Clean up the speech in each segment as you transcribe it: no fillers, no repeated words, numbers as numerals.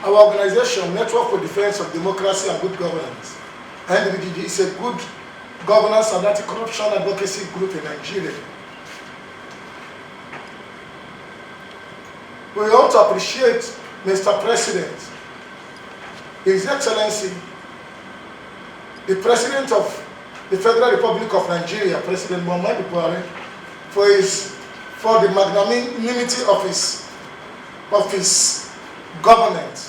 Our organization, Network for Defense of Democracy and Good Governance, NDDGG, is a good governance and anti-corruption advocacy group in Nigeria. We want to appreciate Mr. President, His Excellency, the President of the Federal Republic of Nigeria, President Muhammadu Buhari, for the magnanimity of his government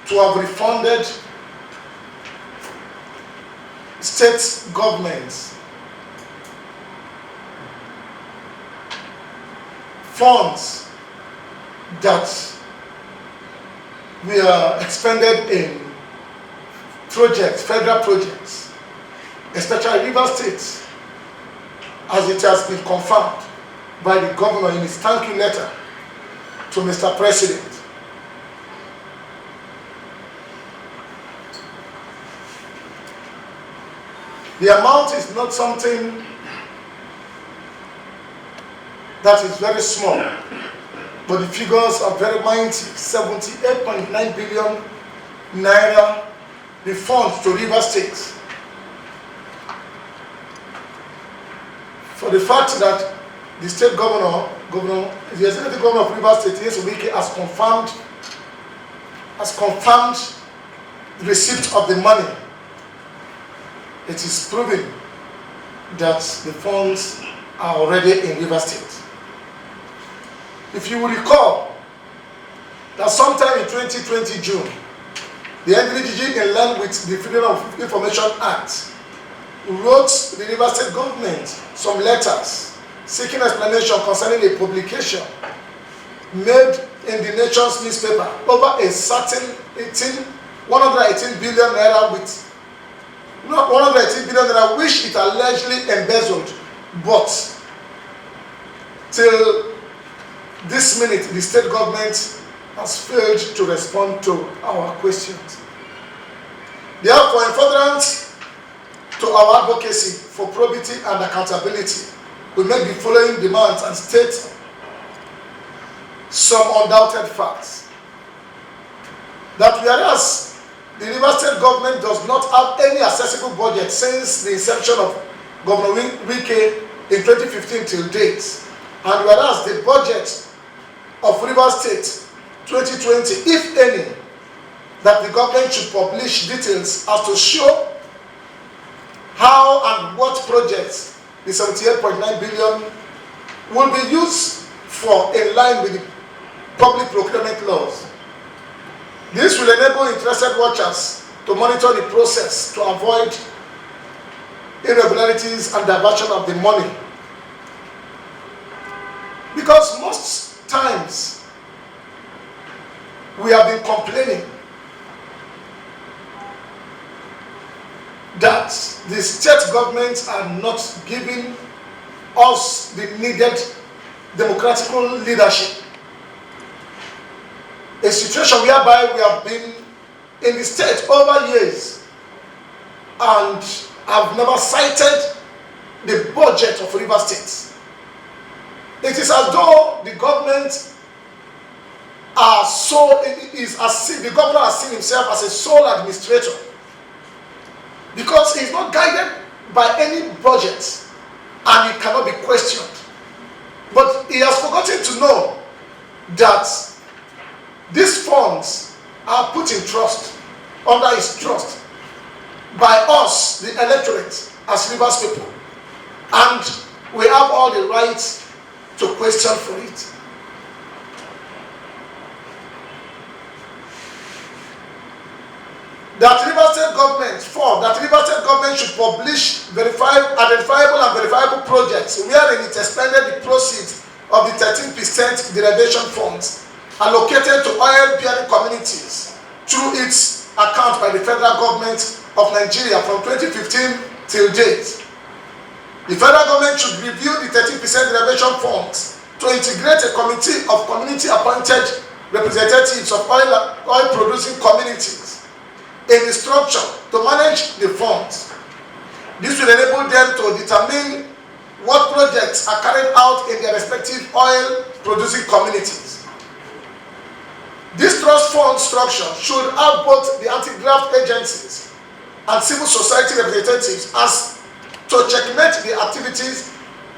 to have refunded state governments funds that were expended in projects, federal projects, especially River State, as it has been confirmed by the governor in his thank you letter to Mr. President. The amount is not something that is very small, but the figures are very mighty. 78.9 billion naira refund to River State for the fact that the state the executive governor of River State, Wike, has confirmed the receipt of the money. It is proven that the funds are already in River State. If you will recall that sometime in 2020 June, the NDDGG, in line with the Freedom of Information Act, wrote the River State government some letters seeking explanation concerning a publication made in the nation's newspaper over a certain 118 billion naira with 118 billion naira which it allegedly embezzled, but till this minute the state government has failed to respond to our questions. Therefore, in furtherance to our advocacy for probity and accountability, we make the following demands and state some undoubted facts. That whereas the River State government does not have any accessible budget since the inception of Governor Wike in 2015 till date, and whereas the budget of River State 2020, if any, that the government should publish details as to show how and what projects the 78.9 billion will be used for in line with the public procurement laws. This will enable interested watchers to monitor the process to avoid irregularities and diversion of the money. Because most times we have been complaining that the state governments are not giving us the needed democratic leadership. A situation whereby we have been in the state over years and have never cited the budget of River State. It is as though the government the governor has seen himself as a sole administrator, because he is not guided by any budget and he cannot be questioned. But he has forgotten to know that these funds are put in trust, under his trust, by us, the electorate, as Rivers people. And we have all the rights to question for it. That River State government should publish identifiable and verifiable projects wherein it expended the proceeds of the 13% derivation funds allocated to oil-bearing communities through its account by the federal government of Nigeria from 2015 till date. The federal government should review the 13% derivation funds to integrate a committee of community-appointed representatives of oil-producing communities in the structure to manage the funds. This will enable them to determine what projects are carried out in their respective oil-producing communities. This trust fund structure should have both the anti-graft agencies and civil society representatives as to checkmate the activities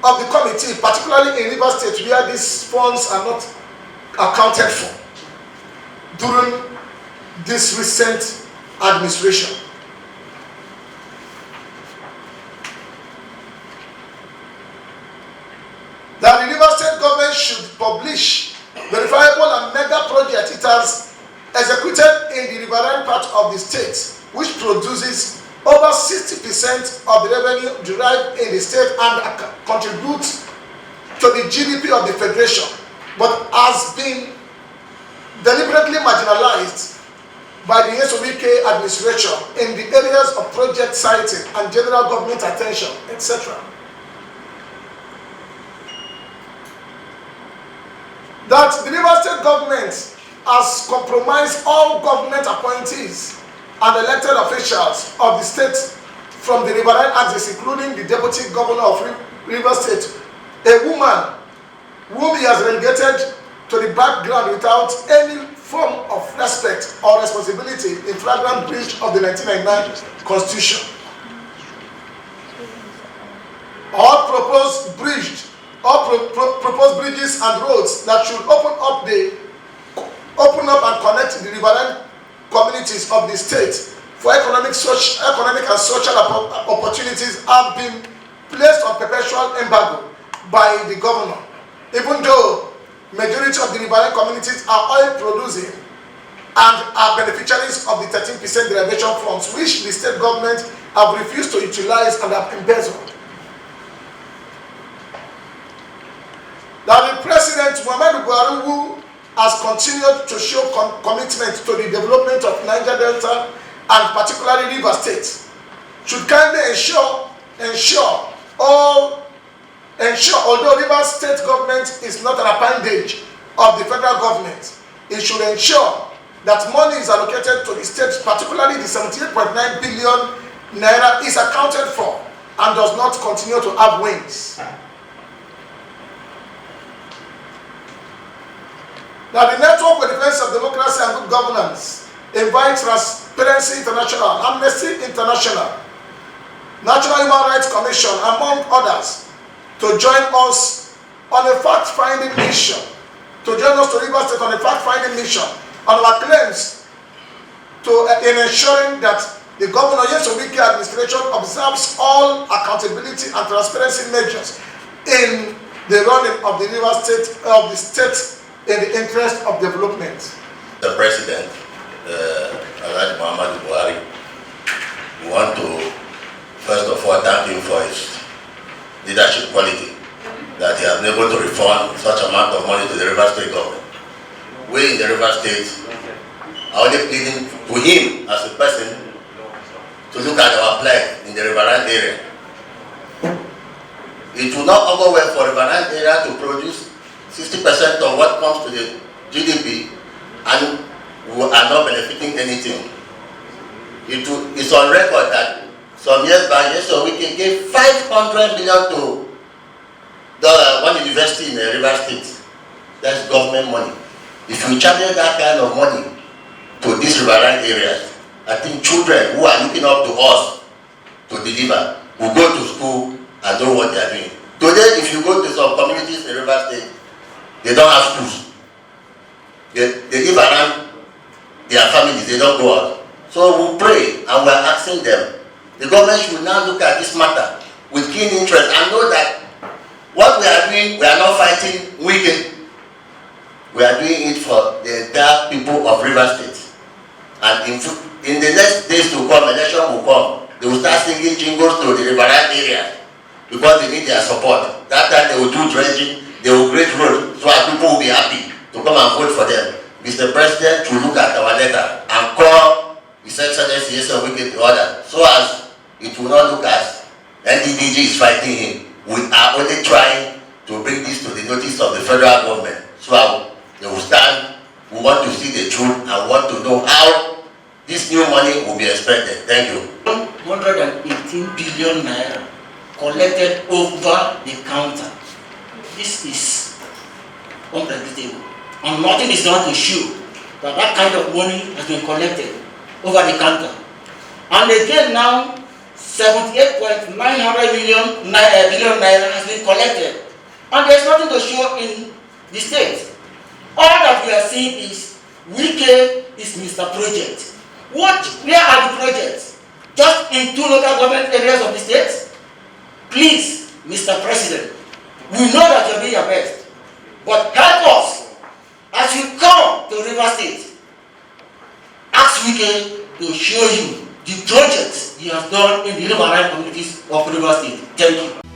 of the committee, particularly in Rivers State where these funds are not accounted for during this recent administration. That the Rivers State government should publish verifiable and mega projects it has executed in the riverine part of the state, which produces over 60% of the revenue derived in the state and contributes to the GDP of the federation, but has been deliberately marginalized by the Nyesom administration in the areas of project siting and general government attention, etc. That the Rivers State government has compromised all government appointees and elected officials of the state from the riverine axis, including the deputy governor of Rivers State, a woman whom he has relegated to the background without any form of respect or responsibility in flagrant breach of the 1999 Constitution. All proposed bridges and roads that should open up and connect the riverine communities of the state for economic and social opportunities have been placed on perpetual embargo by the governor, even though majority of the riverine communities are oil producing and are beneficiaries of the 13% derivation funds, which the state government have refused to utilize and have embezzled. That the President Muhammadu Buhari, who has continued to show commitment to the development of Niger Delta and particularly River State, should kindly ensure, although River State government is not an appendage of the federal government, it should ensure that money is allocated to the state, particularly the 78.9 billion naira is accounted for and does not continue to have wings. That the Network for Defense of Democracy and Good Governance invites Transparency International, Amnesty International, National Human Rights Commission, among others, to join us on a fact-finding mission, to Rivers State on a fact-finding mission on our claims in ensuring that the Governor Nyesom administration observes all accountability and transparency measures in the running of the Rivers State, of the state, in the interest of development. The President, Muhammadu Buhari, we want to first of all thank him for his leadership quality, that he has been able to refund such amount of money to the River State government. We in the River State are only pleading to him as a person to look at our plight in the riverine area. It will not go well for riverine area to produce 60% of what comes to the GDP and we are not benefiting anything. It's on record that some years back, so we can give 500 million to one university in the River State. That's government money. If you channel that kind of money to these riverine areas, I think children who are looking up to us to deliver will go to school and know what they are doing. Today, if you go to some communities in River State, they don't have schools. They live around their families, they don't go out. So we pray and we are asking them, the government should now look at this matter with keen interest and know that what we are doing, we are not fighting wicked. We are doing it for the entire people of River State. And in the next days to come, election will come, they will start singing jingles to the riverine area because they need their support. That time they will do dredging, they will create roads, so our people will be happy to come and vote for them. Mr. President should look at our letter and call His Excellency Nyesom in order, so as it will not look as NDDGG is fighting him. We are only trying to bring this to the notice of the federal government, so they will stand. We want to see the truth and want to know how this new money will be expected. Thank you. 118 billion naira collected over the counter. This is unpredictable, and nothing is done to show that that kind of money has been collected over the counter. And again now, 78.900 billion naira has been collected. And there's nothing to show in the state. All that we are seeing is Wike is Mr. Project. Where are the projects? Just in 2 local government areas of the state? Please, Mr. President, we know that you're doing your best, but help us as you come to River State. Ask Wike to show you the projects he has done in the riverine communities of River State. Thank you.